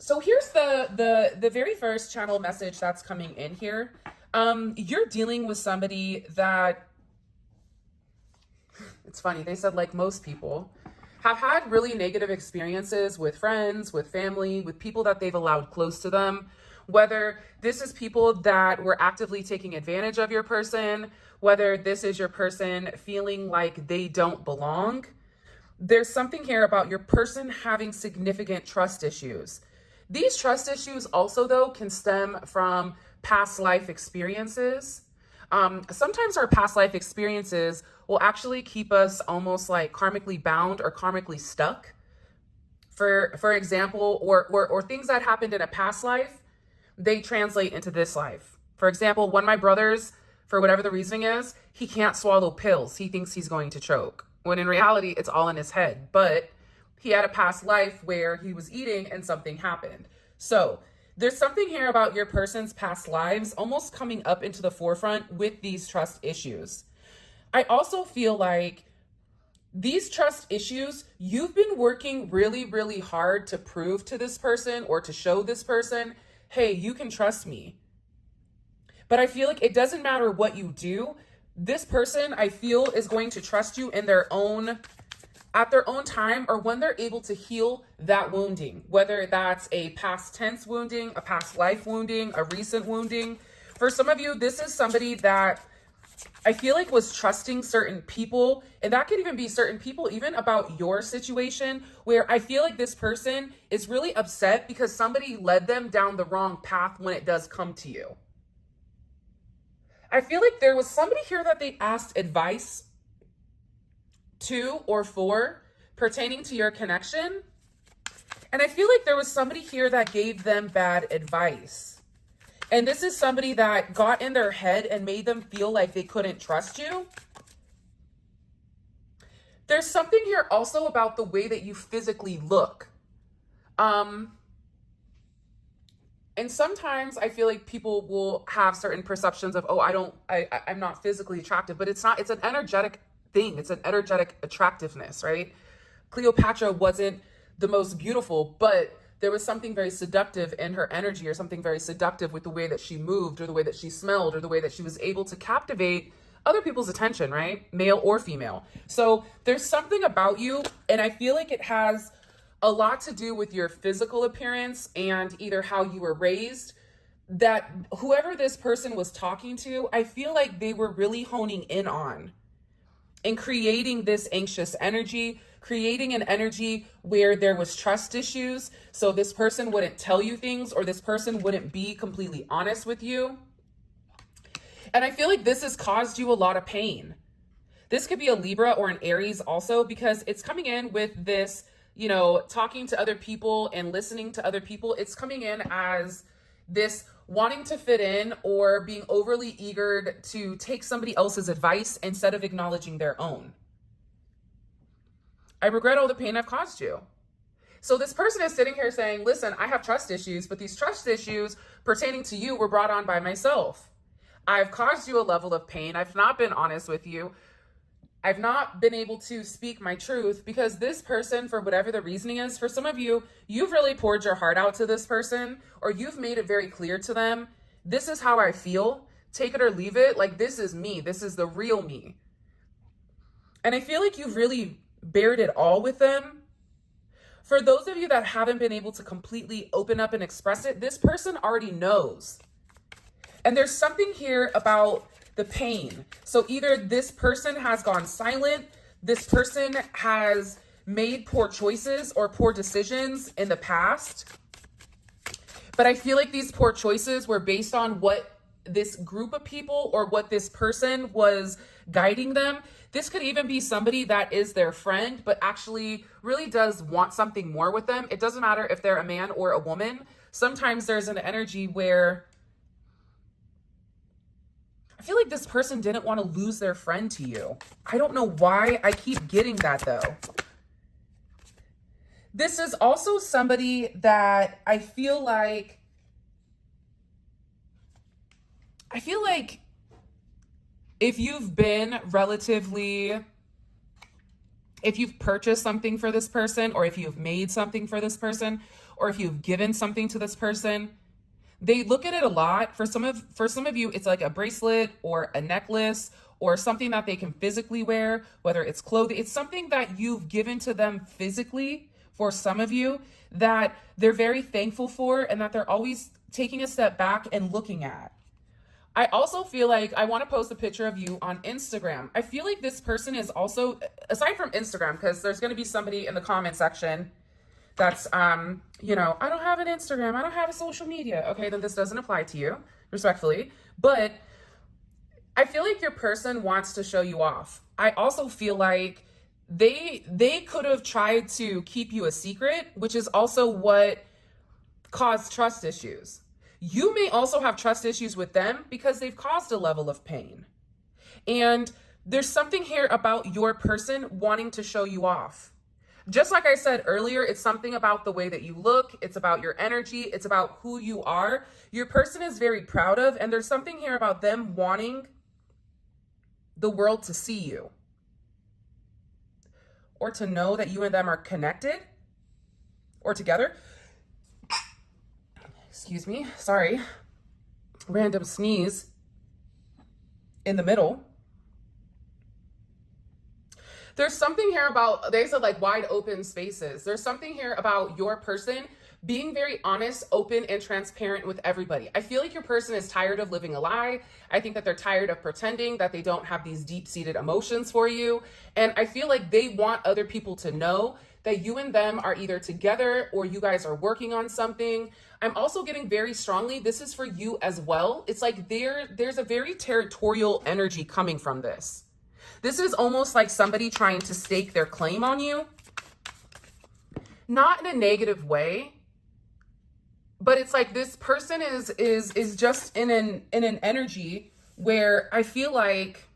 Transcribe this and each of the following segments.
So here's the very first channel message that's coming in here. You're dealing with somebody that, it's funny, they said like most people have had really negative experiences with friends, with family, with people that they've allowed close to them. Whether this is people that were actively taking advantage of your person, whether this is your person feeling like they don't belong. There's something here about your person having significant trust issues. These trust issues also, though, can stem from past life experiences. Sometimes our past life experiences will actually keep us almost like karmically bound or karmically stuck. For example, or things that happened in a past life, they translate into this life. For example, one of my brothers, for whatever the reasoning is, he can't swallow pills. He thinks he's going to choke, when in reality, it's all in his head. But he had a past life where he was eating and something happened. So there's something here about your person's past lives almost coming up into the forefront with these trust issues. I also feel like these trust issues, you've been working really, really hard to prove to this person or to show this person, hey, you can trust me. But I feel like it doesn't matter what you do. This person, I feel, is going to trust you in at their own time, or when they're able to heal that wounding, whether that's a past tense wounding, a past life wounding, a recent wounding. For some of you, this is somebody that I feel like was trusting certain people, and that could even be certain people even about your situation, where I feel like this person is really upset because somebody led them down the wrong path when it does come to you. I feel like there was somebody here that they asked advice to or for pertaining to your connection. And I feel like there was somebody here that gave them bad advice. And this is somebody that got in their head and made them feel like they couldn't trust you. There's something here also about the way that you physically look. And sometimes I feel like people will have certain perceptions of, oh, I'm not physically attractive, but it's not, it's an energetic thing. It's an energetic attractiveness, right? Cleopatra wasn't the most beautiful, but there was something very seductive in her energy, or something very seductive with the way that she moved, or the way that she smelled, or the way that she was able to captivate other people's attention, right? Male or female. So there's something about you, and I feel like it has a lot to do with your physical appearance and either how you were raised, that whoever this person was talking to, I feel like they were really honing in on and creating this anxious energy, creating an energy where there was trust issues. So this person wouldn't tell you things, or this person wouldn't be completely honest with you. And I feel like this has caused you a lot of pain. This could be a Libra or an Aries also, because it's coming in with this, you know, talking to other people and listening to other people. It's coming in as this wanting to fit in, or being overly eager to take somebody else's advice instead of acknowledging their own. I regret all the pain I've caused you. So this person is sitting here saying, listen, I have trust issues, but these trust issues pertaining to you were brought on by myself. I've caused you a level of pain. I've not been honest with you. I've not been able to speak my truth because this person, for whatever the reasoning is, for some of you, you've really poured your heart out to this person, or you've made it very clear to them, this is how I feel, take it or leave it, like this is me, this is the real me. And I feel like you've really bared it all with them. For those of you that haven't been able to completely open up and express it, this person already knows. And there's something here about the pain. So either this person has gone silent, this person has made poor choices or poor decisions in the past. But I feel like these poor choices were based on what this group of people or what this person was guiding them. This could even be somebody that is their friend, but actually really does want something more with them. It doesn't matter if they're a man or a woman. Sometimes there's an energy where I feel like this person didn't want to lose their friend to you. I don't know why I keep getting that though. This is also somebody that I feel like if you've purchased something for this person, or if you've made something for this person, or if you've given something to this person, they look at it a lot. For some of you, it's like a bracelet or a necklace or something that they can physically wear, whether it's clothing. It's something that you've given to them physically for some of you that they're very thankful for and that they're always taking a step back and looking at. I also feel like I want to post a picture of you on Instagram. I feel like this person is also, aside from Instagram, because there's going to be somebody in the comment section that's, you know, I don't have an Instagram, I don't have a social media. Okay, then this doesn't apply to you, respectfully. But I feel like your person wants to show you off. I also feel like they could have tried to keep you a secret, which is also what caused trust issues. You may also have trust issues with them because they've caused a level of pain. And there's something here about your person wanting to show you off. Just like I said earlier, it's something about the way that you look. It's about your energy. It's about who you are. Your person is very proud of, and there's something here about them wanting the world to see you or to know that you and them are connected or together. Excuse me, sorry, random sneeze in the middle. There's something here about, they said like wide open spaces. There's something here about your person being very honest, open, and transparent with everybody. I feel like your person is tired of living a lie. I think that they're tired of pretending that they don't have these deep-seated emotions for you. And I feel like they want other people to know that you and them are either together or you guys are working on something. I'm also getting very strongly, this is for you as well. It's like there's a very territorial energy coming from this. This is almost like somebody trying to stake their claim on you. Not in a negative way, but it's like this person is just in an energy where I feel like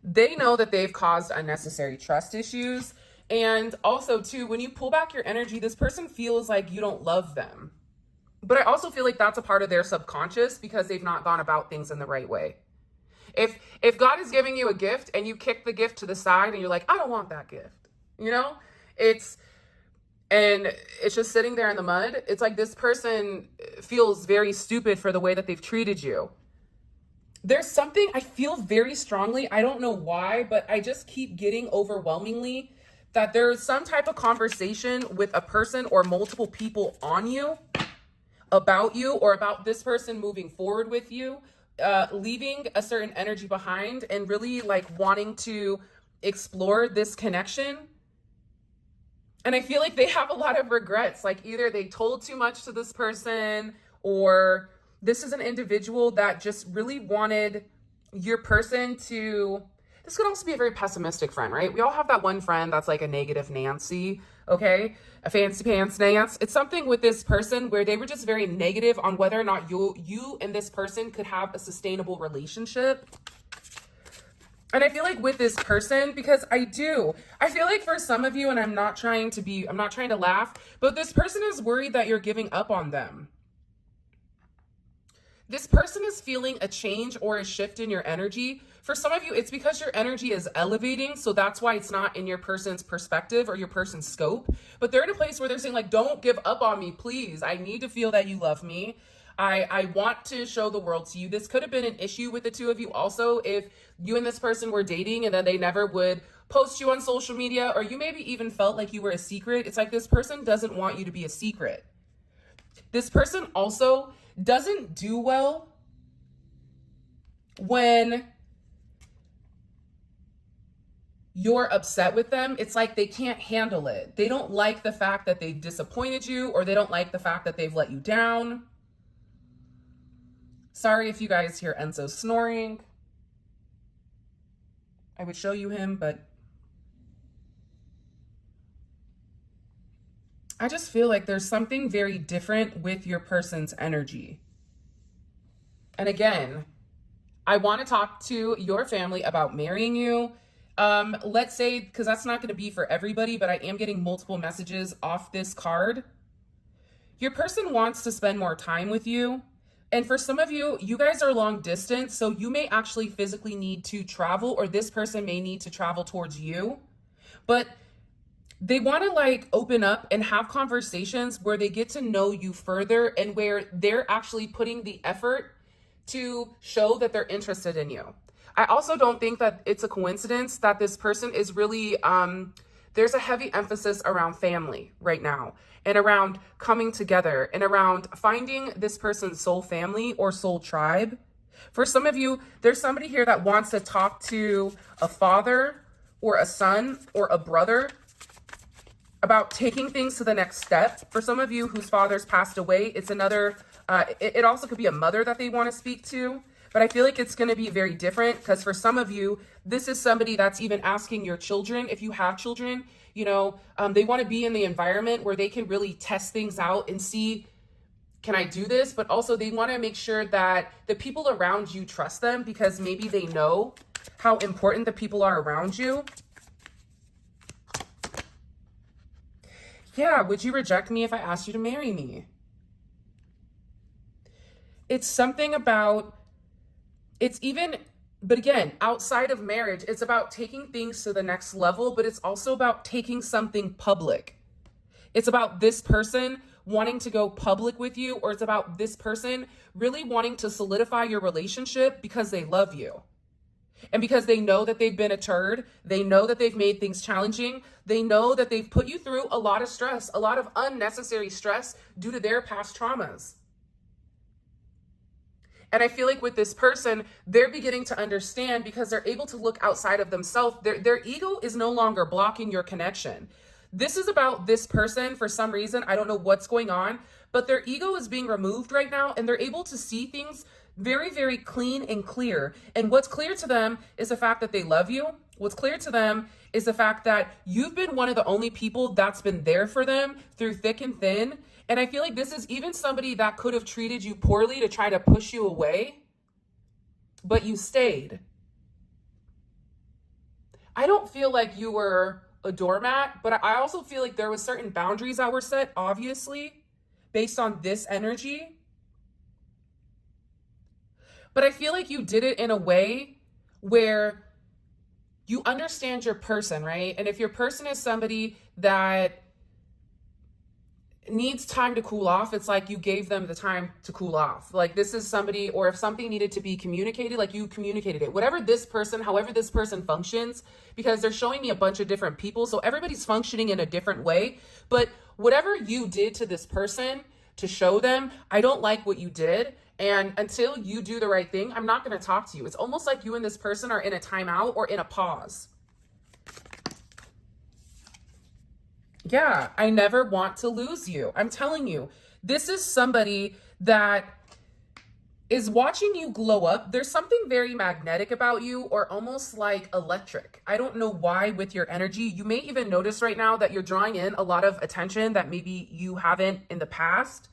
they know that they've caused unnecessary trust issues. And also too, when you pull back your energy, this person feels like you don't love them. But I also feel like that's a part of their subconscious because they've not gone about things in the right way. If God is giving you a gift and you kick the gift to the side and you're like, I don't want that gift, you know, it's just sitting there in the mud. It's like this person feels very stupid for the way that they've treated you. There's something I feel very strongly. I don't know why, but I just keep getting overwhelmingly that there's some type of conversation with a person or multiple people on you, about you, or about this person moving forward with you, leaving a certain energy behind and really like wanting to explore this connection. And I feel like they have a lot of regrets. Like either they told too much to this person, or this is an individual that just really wanted your person to, this could also be a very pessimistic friend, right? We all have that one friend that's like a negative Nancy, okay? A fancy pants Nance. It's something with this person where they were just very negative on whether or not you and this person could have a sustainable relationship. And I feel like with this person, because I feel like for some of you, and I'm not trying to laugh, but this person is worried that you're giving up on them. This person is feeling a change or a shift in your energy. For some of you, it's because your energy is elevating. So that's why it's not in your person's perspective or your person's scope. But they're in a place where they're saying like, don't give up on me, please. I need to feel that you love me. I want to show the world to you. This could have been an issue with the two of you also if you and this person were dating and then they never would post you on social media, or you maybe even felt like you were a secret. It's like this person doesn't want you to be a secret. This person also doesn't do well when you're upset with them. It's like they can't handle it. They don't like the fact that they've disappointed you, or they don't like the fact that they've let you down. Sorry if you guys hear Enzo snoring. I would show you him, but I just feel like there's something very different with your person's energy. And again, I want to talk to your family about marrying you. Let's say, because that's not going to be for everybody, but I am getting multiple messages off this card. Your person wants to spend more time with you. And for some of you, you guys are long distance, so you may actually physically need to travel, or this person may need to travel towards you. But they want to like open up and have conversations where they get to know you further and where they're actually putting the effort to show that they're interested in you. I also don't think that it's a coincidence that this person is really, there's a heavy emphasis around family right now and around coming together and around finding this person's soul family or soul tribe. For some of you, there's somebody here that wants to talk to a father or a son or a brother about taking things to the next step. For some of you whose fathers passed away, it's another, it also could be a mother that they want to speak to. But I feel like it's going to be very different because for some of you, this is somebody that's even asking your children, if you have children, you know, they want to be in the environment where they can really test things out and see, can I do this? But also they want to make sure that the people around you trust them because maybe they know how important the people are around you. Yeah, would you reject me if I asked you to marry me? It's something about, it's even, but again, outside of marriage, it's about taking things to the next level, but it's also about taking something public. It's about this person wanting to go public with you, or it's about this person really wanting to solidify your relationship because they love you. And because they know that they've been a turd, they know that they've made things challenging, they know that they've put you through a lot of stress, a lot of unnecessary stress due to their past traumas. And I feel like with this person, they're beginning to understand because they're able to look outside of themselves. Their ego is no longer blocking your connection. This is about this person for some reason. I don't know what's going on, but their ego is being removed right now and they're able to see things very, very clean and clear. And what's clear to them is the fact that they love you. What's clear to them is the fact that you've been one of the only people that's been there for them through thick and thin. And I feel like this is even somebody that could have treated you poorly to try to push you away, but you stayed. I don't feel like you were a doormat, but I also feel like there was certain boundaries that were set, obviously, based on this energy. But I feel like you did it in a way where you understand your person, right? And if your person is somebody that needs time to cool off, it's like you gave them the time to cool off. Like this is somebody, or if something needed to be communicated, like you communicated it. Whatever this person, however this person functions, because they're showing me a bunch of different people, so everybody's functioning in a different way. But whatever you did to this person to show them, I don't like what you did. And until you do the right thing, I'm not going to talk to you. It's almost like you and this person are in a timeout or in a pause. Yeah, I never want to lose you. I'm telling you, this is somebody that is watching you glow up. There's something very magnetic about you, or almost like electric. I don't know why with your energy. You may even notice right now that you're drawing in a lot of attention that maybe you haven't in the past.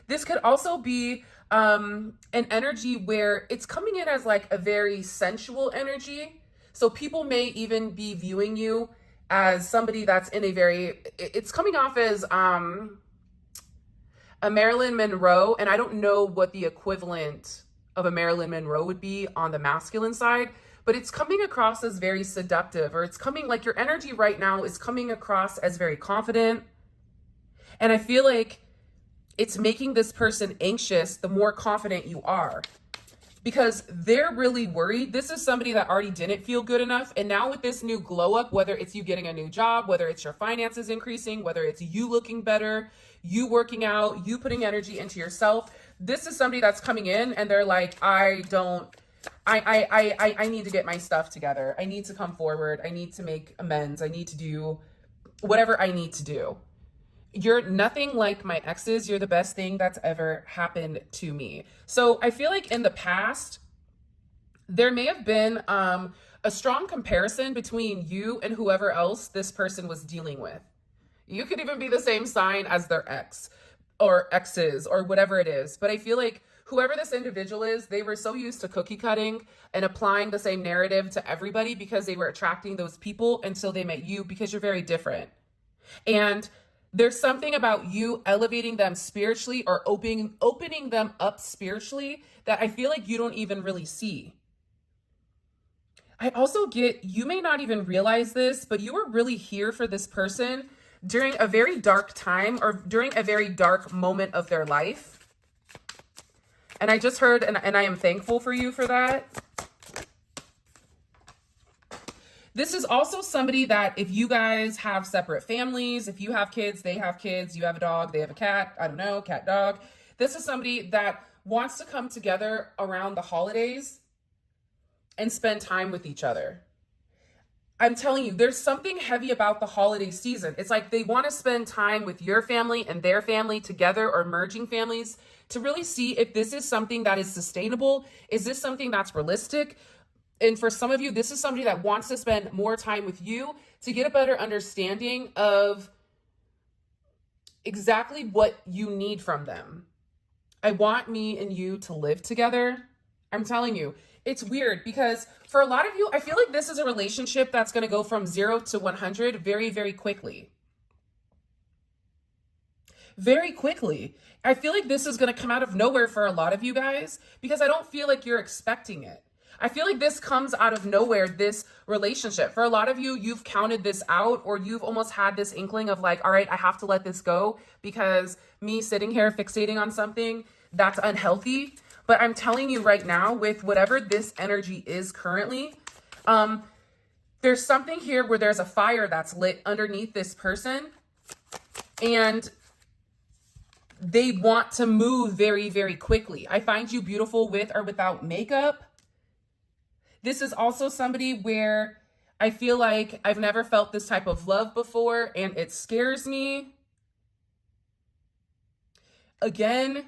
This could also be an energy where it's coming in as like a very sensual energy. So people may even be viewing you as somebody that's in a very, it's coming off as a Marilyn Monroe, and I don't know what the equivalent of a Marilyn Monroe would be on the masculine side, but it's coming across as very seductive, or it's coming like your energy right now is coming across as very confident. And I feel like it's making this person anxious the more confident you are, because they're really worried. This is somebody that already didn't feel good enough. And now with this new glow up, whether it's you getting a new job, whether it's your finances increasing, whether it's you looking better, you working out, you putting energy into yourself, this is somebody that's coming in and they're like, I need to get my stuff together. I need to come forward. I need to make amends. I need to do whatever I need to do. You're nothing like my exes. You're the best thing that's ever happened to me. So I feel like in the past, there may have been a strong comparison between you and whoever else this person was dealing with. You could even be the same sign as their ex or exes or whatever it is. But I feel like whoever this individual is, they were so used to cookie cutting and applying the same narrative to everybody because they were attracting those people until they met you, because you're very different. And there's something about you elevating them spiritually or opening them up spiritually that I feel like you don't even really see. I also get, you may not even realize this, but you were really here for this person during a very dark time or during a very dark moment of their life. And I just heard, and I am thankful for you for that. This is also somebody that if you guys have separate families, if you have kids, they have kids, you have a dog, they have a cat, I don't know, cat, dog. This is somebody that wants to come together around the holidays and spend time with each other. I'm telling you, there's something heavy about the holiday season. It's like they want to spend time with your family and their family together, or merging families, to really see if this is something that is sustainable. Is this something that's realistic? And for some of you, this is somebody that wants to spend more time with you to get a better understanding of exactly what you need from them. I want me and you to live together. I'm telling you, it's weird because for a lot of you, I feel like this is a relationship that's going to go from 0 to 100 very, very quickly. Very quickly. I feel like this is going to come out of nowhere for a lot of you guys because I don't feel like you're expecting it. I feel like this comes out of nowhere, this relationship. For a lot of you, you've counted this out, or you've almost had this inkling of like, all right, I have to let this go because me sitting here fixating on something, that's unhealthy. But I'm telling you right now, with whatever this energy is currently, there's something here where there's a fire that's lit underneath this person, and they want to move very, very quickly. I find you beautiful with or without makeup. This is also somebody where I feel like I've never felt this type of love before, and it scares me. Again,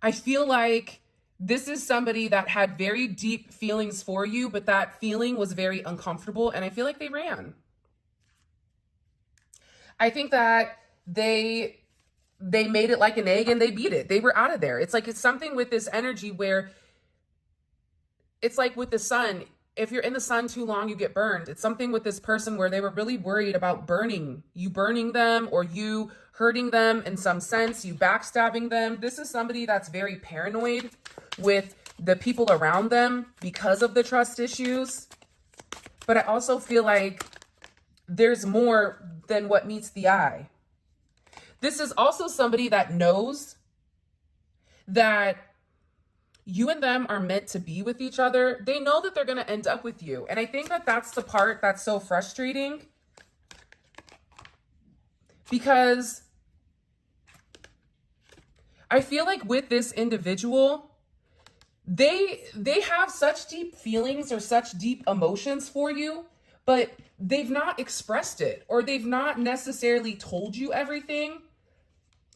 I feel like this is somebody that had very deep feelings for you, but that feeling was very uncomfortable, and I feel like they ran. I think that they made it like an egg and they beat it. They were out of there. It's like it's something with this energy where it's like with the sun. If you're in the sun too long, you get burned. It's something with this person where they were really worried about burning them, or you hurting them in some sense, you backstabbing them. This is somebody that's very paranoid with the people around them because of the trust issues. But I also feel like there's more than what meets the eye. This is also somebody that knows that you and them are meant to be with each other. They know that they're going to end up with you. And I think that that's the part that's so frustrating, because I feel like with this individual, they have such deep feelings or such deep emotions for you, but they've not expressed it, or they've not necessarily told you everything,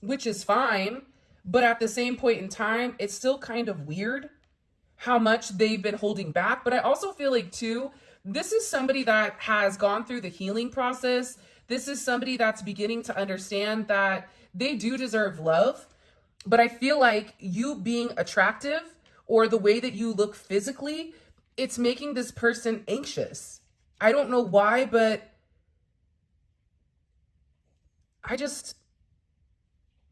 which is fine. But at the same point in time, it's still kind of weird how much they've been holding back. But I also feel like, too, this is somebody that has gone through the healing process. This is somebody that's beginning to understand that they do deserve love. But I feel like you being attractive, or the way that you look physically, it's making this person anxious. I don't know why, but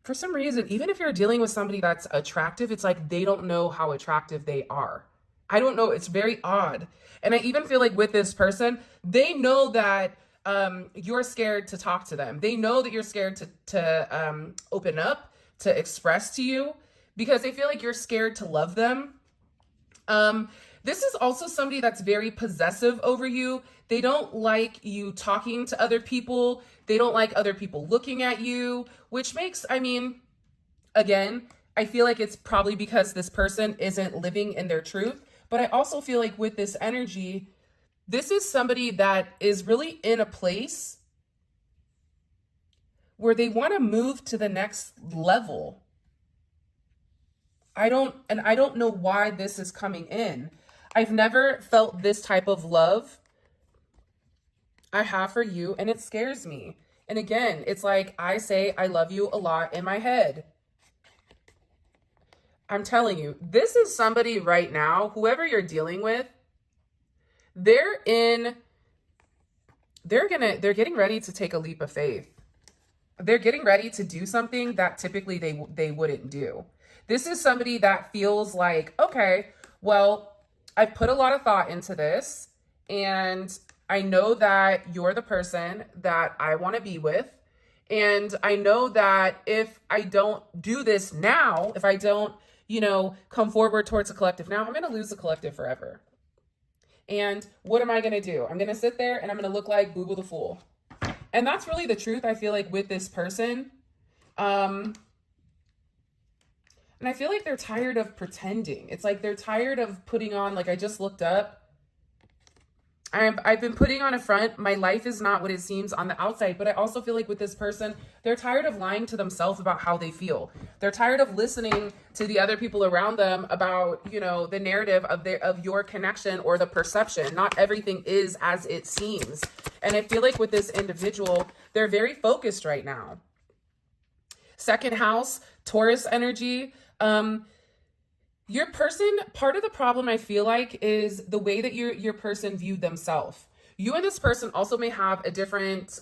for some reason, even if you're dealing with somebody that's attractive, it's like they don't know how attractive they are. I don't know. It's very odd. And I even feel like with this person, they know that you're scared to talk to them. They know that you're scared to open up, to express to you, because they feel like you're scared to love them. This is also somebody that's very possessive over you. They don't like you talking to other people. They don't like other people looking at you, which makes, I mean, again, I feel like it's probably because this person isn't living in their truth. But I also feel like with this energy, this is somebody that is really in a place where they want to move to the next level. I don't know why this is coming in. I've never felt this type of love I have for you, and it scares me. And again, it's like I say I love you a lot in my head. I'm telling you, this is somebody right now, whoever you're dealing with, they're getting ready to take a leap of faith. They're getting ready to do something that typically they wouldn't do. This is somebody that feels like, okay, well, I've put a lot of thought into this, And I know that you're the person that I want to be with. And I know that if I don't do this now, if I don't, come forward towards a collective now, I'm going to lose the collective forever. And what am I going to do? I'm going to sit there and I'm going to look like Google the Fool. And that's really the truth, I feel like, with this person. And I feel like they're tired of pretending. It's like they're tired of putting on, like I just looked up, I've been putting on a front. My life is not what it seems on the outside. But I also feel like with this person, they're tired of lying to themselves about how they feel. They're tired of listening to the other people around them about, the narrative of your connection or the perception. Not everything is as it seems. And I feel like with this individual, they're very focused right now. Second house, Taurus energy. Your person, part of the problem I feel like is the way that your person viewed themselves. You and this person also may have a different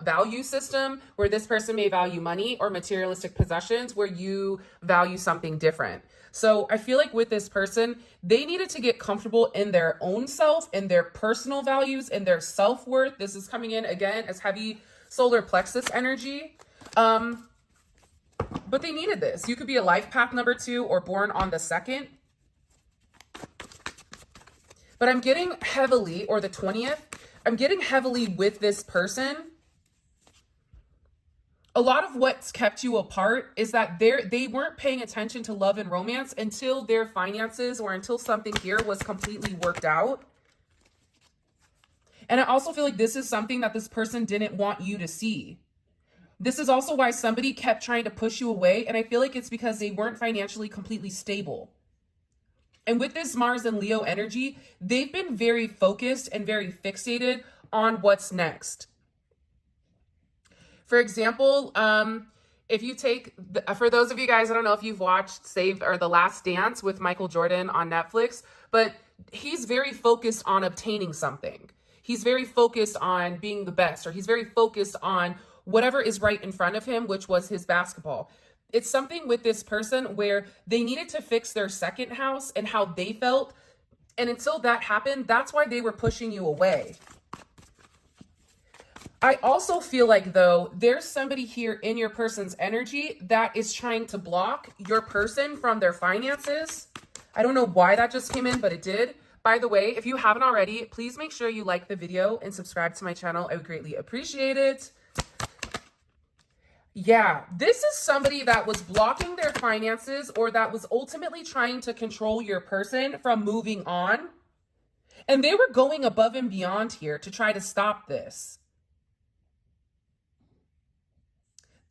value system, where this person may value money or materialistic possessions, where you value something different. So I feel like with this person, they needed to get comfortable in their own self, in their personal values, in their self-worth. This is coming in again as heavy solar plexus energy. But they needed this. You could be a life path number 2 or born on the 2nd. But I'm getting heavily, or the 20th, I'm getting heavily with this person. A lot of what's kept you apart is that they weren't paying attention to love and romance until their finances or until something here was completely worked out. And I also feel like this is something that this person didn't want you to see. This is also why somebody kept trying to push you away. And I feel like it's because they weren't financially completely stable. And with this Mars and Leo energy, they've been very focused and very fixated on what's next. For example, if you take, for those of you guys, I don't know if you've watched The Last Dance with Michael Jordan on Netflix, but he's very focused on obtaining something. He's very focused on being the best, or he's very focused on whatever is right in front of him, which was his basketball. It's something with this person where they needed to fix their second house and how they felt. And until that happened, that's why they were pushing you away. I also feel like, though, there's somebody here in your person's energy that is trying to block your person from their finances. I don't know why that just came in, but it did. By the way, if you haven't already, please make sure you like the video and subscribe to my channel. I would greatly appreciate it. Yeah, this is somebody that was blocking their finances, or that was ultimately trying to control your person from moving on. And they were going above and beyond here to try to stop this.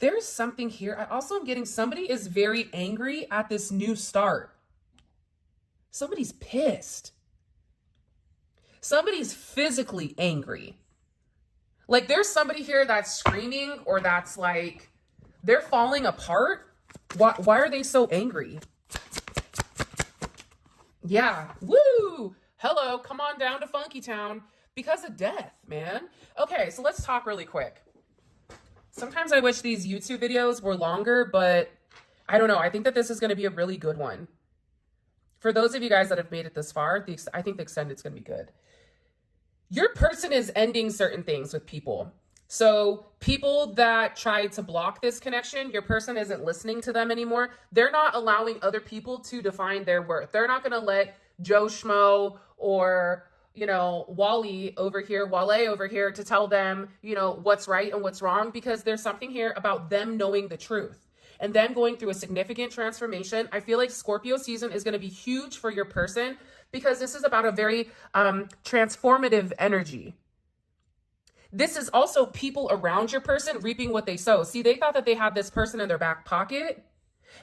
There's something here. I also am getting somebody is very angry at this new start. Somebody's pissed. Somebody's physically angry. Like there's somebody here that's screaming, or that's like, they're falling apart. Why are they so angry? Yeah. Woo. Hello. Come on down to Funky Town. Because of death, man. Okay, so let's talk really quick. Sometimes I wish these YouTube videos were longer, but I don't know. I think that this is going to be a really good one. For those of you guys that have made it this far, I think the extended is going to be good. Your person is ending certain things with people. So people that tried to block this connection, your person isn't listening to them anymore. They're not allowing other people to define their worth. They're not going to let Joe Schmo or, Wale over here to tell them, what's right and what's wrong, because there's something here about them knowing the truth and them going through a significant transformation. I feel like Scorpio season is going to be huge for your person, because this is about a very transformative energy. This is also people around your person reaping what they sow. See, they thought that they had this person in their back pocket,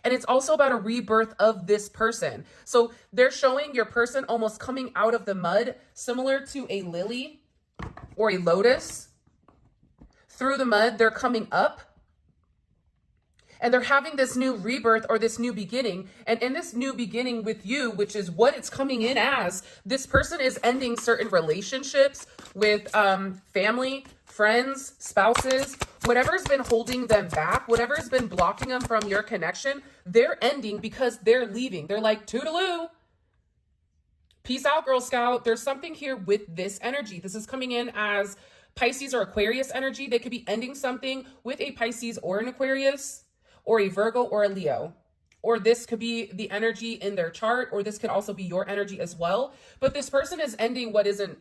and it's also about a rebirth of this person. So they're showing your person almost coming out of the mud, similar to a lily or a lotus. Through the mud, they're coming up. And they're having this new rebirth, or this new beginning. And in this new beginning with you, which is what it's coming in as, this person is ending certain relationships with family, friends, spouses, whatever's been holding them back, whatever's been blocking them from your connection, they're ending because they're leaving. They're like, toodaloo. Peace out, Girl Scout. There's something here with this energy. This is coming in as Pisces or Aquarius energy. They could be ending something with a Pisces or an Aquarius or a Virgo or a Leo. Or this could be the energy in their chart, or this could also be your energy as well. But this person is ending what isn't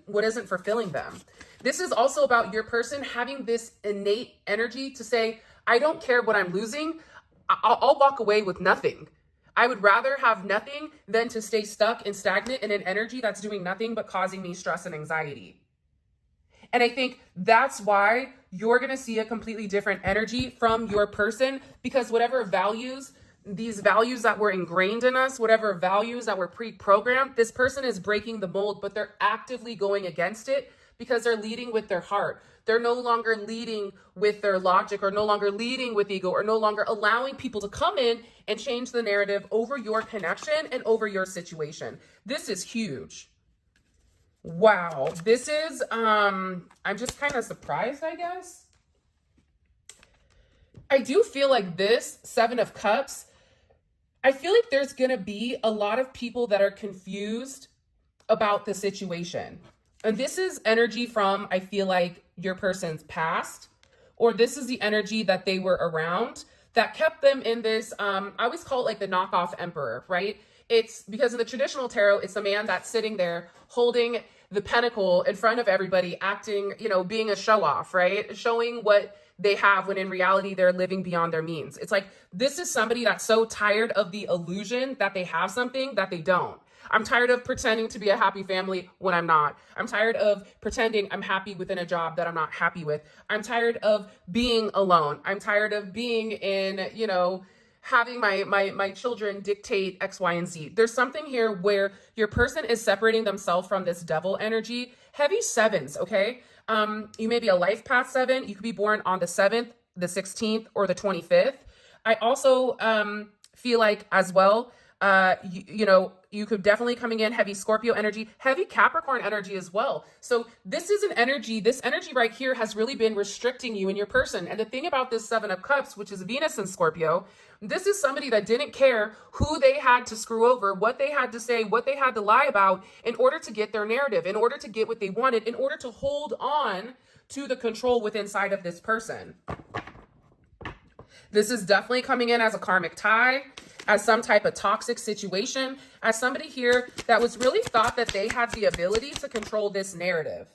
fulfilling them. This is also about your person having this innate energy to say, I don't care what I'm losing. I'll walk away with nothing. I would rather have nothing than to stay stuck and stagnant in an energy that's doing nothing but causing me stress and anxiety. And I think that's why you're going to see a completely different energy from your person, because whatever values, these values that were ingrained in us, whatever values that were pre-programmed, this person is breaking the mold, but they're actively going against it because they're leading with their heart. They're no longer leading with their logic, or no longer leading with ego, or no longer allowing people to come in and change the narrative over your connection and over your situation. This is huge. Wow. This is, I'm just kind of surprised, I guess. I do feel like this Seven of Cups, I feel like there's going to be a lot of people that are confused about the situation. And this is energy from, I feel like, your person's past, or this is the energy that they were around that kept them in this, I always call it like the knockoff emperor, right? It's because in the traditional tarot, it's the man that's sitting there holding the pentacle in front of everybody, acting, you know, being a show off, right? Showing what they have when in reality they're living beyond their means. It's like, this is somebody that's so tired of the illusion that they have something that they don't. I'm tired of pretending to be a happy family when I'm not. I'm tired of pretending I'm happy within a job that I'm not happy with. I'm tired of being alone. I'm tired of being in, you know, having my children dictate X, Y, and Z. There's something here where your person is separating themselves from this devil energy. Heavy sevens, okay? You may be a life path 7. You could be born on the 7th, the 16th, or the 25th. I also feel like as well, you know, you could definitely coming in heavy Scorpio energy, heavy Capricorn energy as well. So this is an energy, this energy right here has really been restricting you and your person. And the thing about this Seven of Cups, which is Venus in Scorpio, this is somebody that didn't care who they had to screw over, what they had to say, what they had to lie about in order to get their narrative, in order to get what they wanted, in order to hold on to the control within inside of this person. This is definitely coming in as a karmic tie, as some type of toxic situation, as somebody here that was really thought that they had the ability to control this narrative.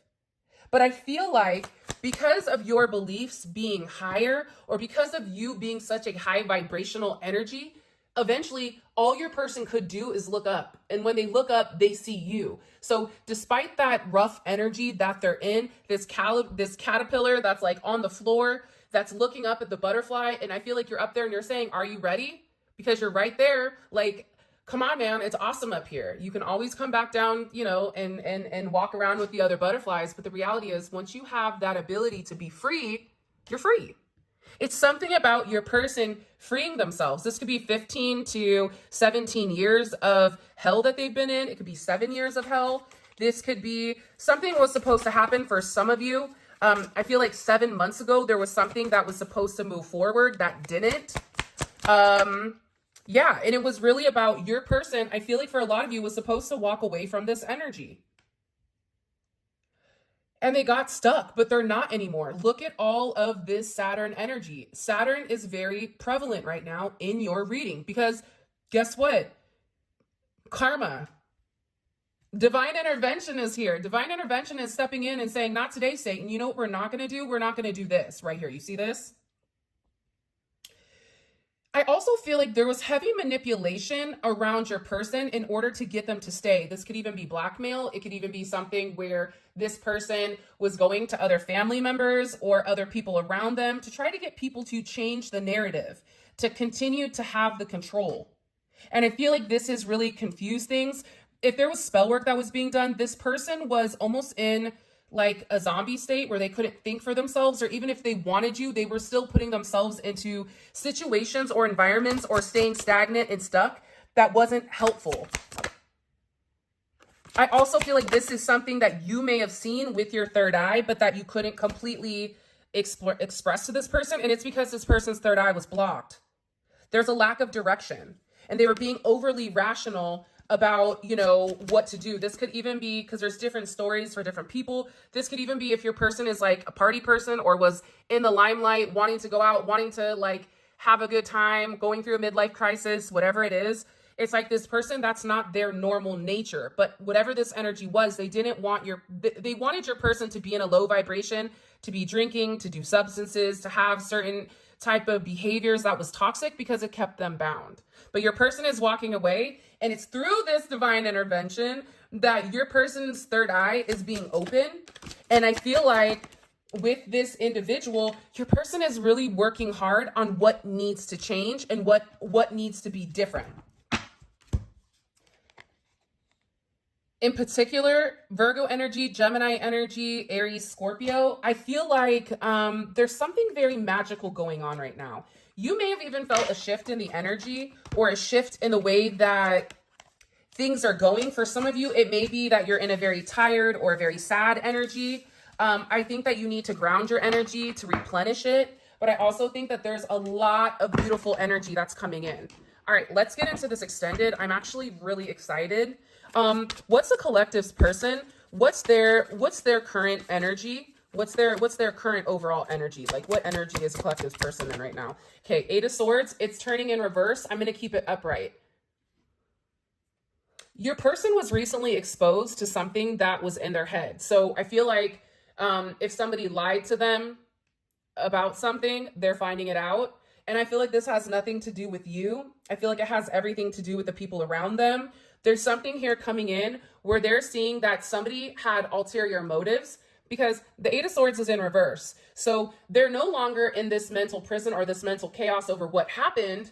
But I feel like because of your beliefs being higher, or because of you being such a high vibrational energy, eventually all your person could do is look up. And when they look up, they see you. So despite that rough energy that they're in, this caterpillar that's like on the floor, that's looking up at the butterfly, and I feel like you're up there and you're saying, are you ready? Because you're right there, like, come on, man, it's awesome up here. You can always come back down, you know, and walk around with the other butterflies. But the reality is, once you have that ability to be free, you're free. It's something about your person freeing themselves. This could be 15 to 17 years of hell that they've been in. It could be 7 years of hell. This could be something was supposed to happen for some of you. I feel like 7 months ago, there was something that was supposed to move forward that didn't. Yeah, and it was really about your person. I feel like for a lot of you was supposed to walk away from this energy. And they got stuck, but they're not anymore. Look at all of this Saturn energy. Saturn is very prevalent right now in your reading because guess what? Karma. Divine intervention is here. Divine intervention is stepping in and saying, not today, Satan. You know what we're not going to do? We're not going to do this right here. You see this? I also feel like there was heavy manipulation around your person in order to get them to stay. This could even be blackmail. It could even be something where this person was going to other family members or other people around them to try to get people to change the narrative, to continue to have the control. And I feel like this has really confused things. If there was spell work that was being done, this person was almost in like a zombie state where they couldn't think for themselves, or even if they wanted you, they were still putting themselves into situations or environments or staying stagnant and stuck that wasn't helpful. I also feel like this is something that you may have seen with your third eye, but that you couldn't completely express to this person. And it's because this person's third eye was blocked. There's a lack of direction and they were being overly rational about, you know, what to do. This could even be, because there's different stories for different people. This could even be if your person is like a party person or was in the limelight, wanting to go out, wanting to like have a good time, going through a midlife crisis, whatever it is. It's like this person, that's not their normal nature. But whatever this energy was, they didn't want they wanted your person to be in a low vibration, to be drinking, to do substances, to have certain type of behaviors that was toxic because it kept them bound. But your person is walking away, and it's through this divine intervention that your person's third eye is being open. And I feel like with this individual, your person is really working hard on what needs to change and what needs to be different. In particular, Virgo energy, Gemini energy, Aries, Scorpio, I feel like there's something very magical going on right now. You may have even felt a shift in the energy or a shift in the way that things are going. For some of you, it may be that you're in a very tired or very sad energy. I think that you need to ground your energy to replenish it. But I also think that there's a lot of beautiful energy that's coming in. All right, let's get into this extended. I'm actually really excited. What's the collective's person? What's their current energy? What's their current overall energy? Like, what energy is collective's person in right now? Okay, Eight of Swords, it's turning in reverse. I'm going to keep it upright. Your person was recently exposed to something that was in their head. So I feel like if somebody lied to them about something, they're finding it out. And I feel like this has nothing to do with you. I feel like it has everything to do with the people around them. There's something here coming in where they're seeing that somebody had ulterior motives, because the Eight of Swords is in reverse. So they're no longer in this mental prison or this mental chaos over what happened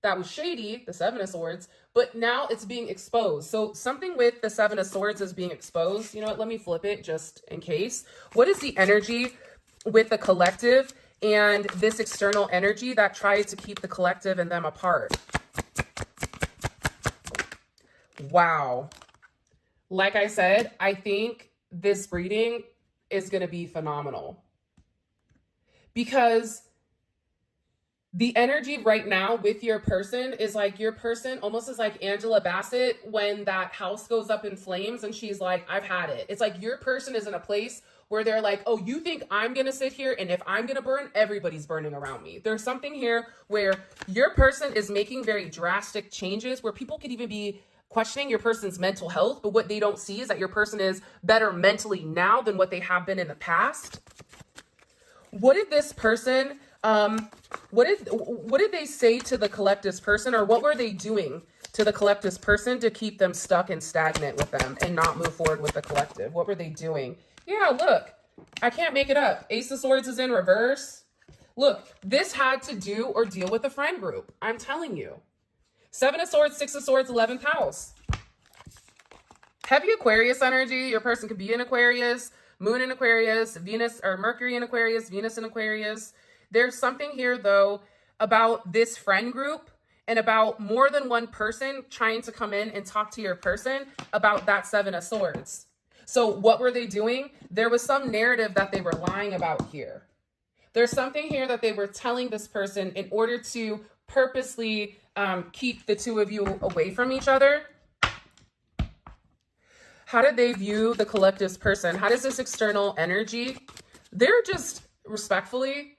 that was shady, the Seven of Swords, but now it's being exposed. So something with the Seven of Swords is being exposed. You know what? Let me flip it just in case. What is the energy with the collective and this external energy that tries to keep the collective and them apart? Wow. Like I said, I think this reading is going to be phenomenal, because the energy right now with your person is like your person almost is like Angela Bassett when that house goes up in flames and she's like, I've had it. It's like your person is in a place where they're like, oh, you think I'm going to sit here and if I'm going to burn, everybody's burning around me. There's something here where your person is making very drastic changes where people could even be questioning your person's mental health, but what they don't see is that your person is better mentally now than what they have been in the past. What did this person, what did they say to the collective's person, or what were they doing to the collective's person to keep them stuck and stagnant with them and not move forward with the collective? What were they doing? Yeah, look, I can't make it up. Ace of Swords is in reverse. Look, this had to do or deal with a friend group. I'm telling you. Seven of Swords, Six of Swords, 11th house. Heavy Aquarius energy. Your person could be in Aquarius, Moon in Aquarius, Venus or Mercury in Aquarius, Venus in Aquarius. There's something here, though, about this friend group and about more than one person trying to come in and talk to your person about that Seven of Swords. So what were they doing? There was some narrative that they were lying about here. There's something here that they were telling this person in order to purposely keep the two of you away from each other. How did they view the collective's person? How does this external energy? They're just respectfully.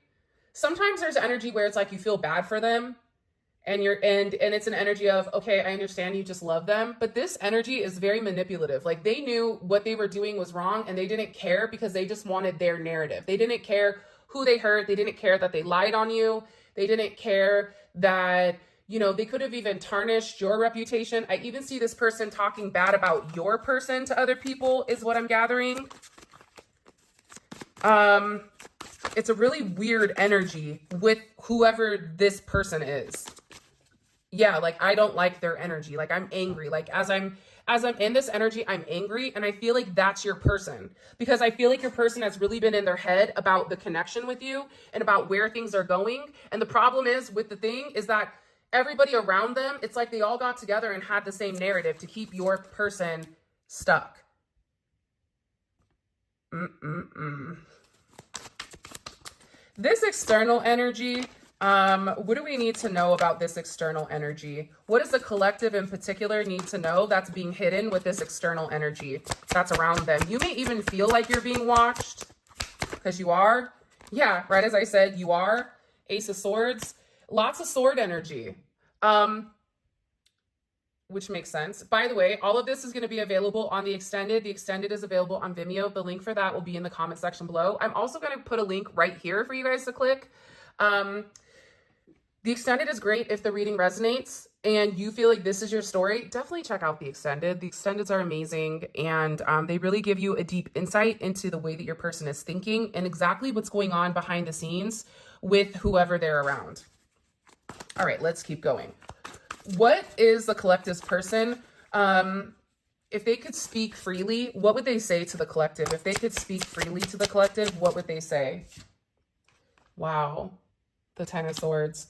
Sometimes there's energy where it's like you feel bad for them, and it's an energy of, okay, I understand, you just love them. But this energy is very manipulative. Like they knew what they were doing was wrong and they didn't care because they just wanted their narrative. They didn't care who they hurt. They didn't care that they lied on you. They didn't care that, you know, they could have even tarnished your reputation. I even see this person talking bad about your person to other people is what I'm gathering. It's a really weird energy with whoever this person is. Yeah, like I don't like their energy. Like I'm angry. Like as I'm in this energy, I'm angry, and I feel like that's your person, because I feel like your person has really been in their head about the connection with you and about where things are going. And the problem is with the thing is that everybody around them, it's like they all got together and had the same narrative to keep your person stuck. This external energy, What do we need to know about this external energy? What does the collective in particular need to know that's being hidden with this external energy that's around them? You may even feel like you're being watched because you are. Yeah, right as I said, you are. Ace of Swords, lots of sword energy, which makes sense. By the way, all of this is going to be available on the extended. The extended is available on Vimeo. The link for that will be in the comment section below. I'm also going to put a link right here for you guys to click. The extended is great if the reading resonates and you feel like this is your story. Definitely check out the extended. The extendeds are amazing, and they really give you a deep insight into the way that your person is thinking and exactly what's going on behind the scenes with whoever they're around. All right, let's keep going. What is the collective's person? If they could speak freely, what would they say to the collective? If they could speak freely to the collective, what would they say? Wow, the Ten of Swords.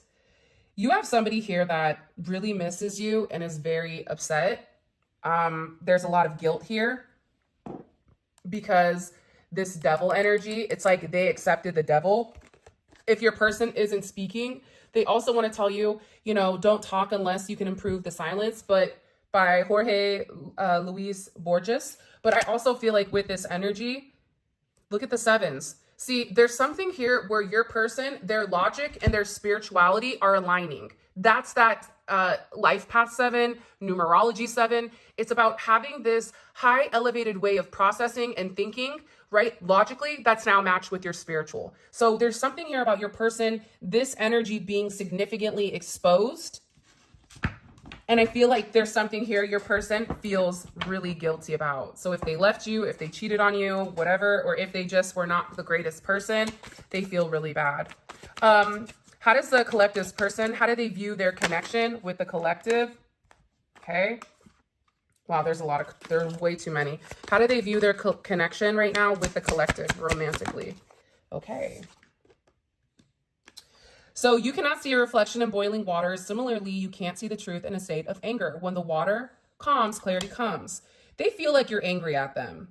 You have somebody here that really misses you and is very upset. There's a lot of guilt here because this devil energy, it's like they accepted the devil. If your person isn't speaking, they also want to tell you, you know, don't talk unless you can improve the silence, but by Jorge Luis Borges. But I also feel like with this energy, look at the sevens. See, there's something here where your person, their logic and their spirituality are aligning. That's that life path 7, numerology 7. It's about having this high elevated way of processing and thinking, right? Logically, that's now matched with your spiritual. So there's something here about your person, this energy being significantly exposed. And I feel like there's something here your person feels really guilty about. So if they left you, if they cheated on you, whatever, or if they just were not the greatest person, they feel really bad. How does the collective's person, how do they view their connection with the collective? Okay. Wow, there's way too many. How do they view their connection right now with the collective romantically? Okay. So you cannot see your reflection in boiling water. Similarly, you can't see the truth in a state of anger. When the water calms, clarity comes. They feel like you're angry at them.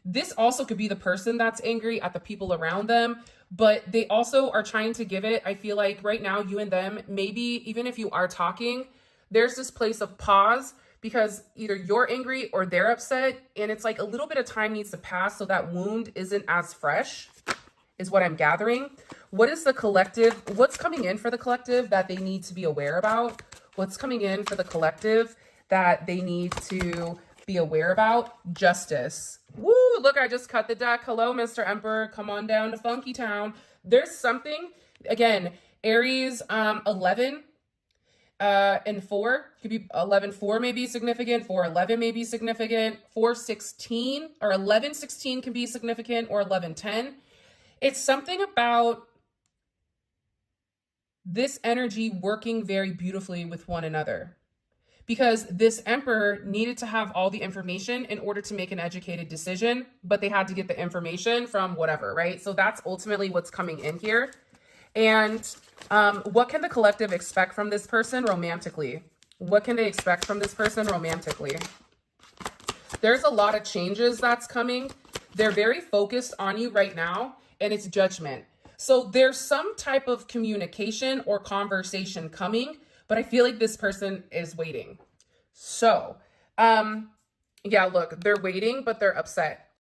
This also could be the person that's angry at the people around them, but they also are trying to give it. I feel like right now, you and them, maybe even if you are talking, there's this place of pause because either you're angry or they're upset. And it's like a little bit of time needs to pass so that wound isn't as fresh, is what I'm gathering. What is the collective? What's coming in for the collective that they need to be aware about? What's coming in for the collective that they need to be aware about? Justice. Woo, look, I just cut the deck. Hello, Mr. Emperor. Come on down to Funky Town. There's something, again, Aries 11 and 4. Could be 11-4 may be significant. 4-11 may be significant. 4-16 or 11-16 can be significant, or 11-10. It's something about this energy working very beautifully with one another, because this emperor needed to have all the information in order to make an educated decision, but they had to get the information from whatever, right? So that's ultimately what's coming in here. And what can the collective expect from this person romantically? What can they expect from this person romantically? There's a lot of changes that's coming. They're very focused on you right now, and it's judgment. So there's some type of communication or conversation coming, but I feel like this person is waiting. So, yeah, look, they're waiting, but they're upset.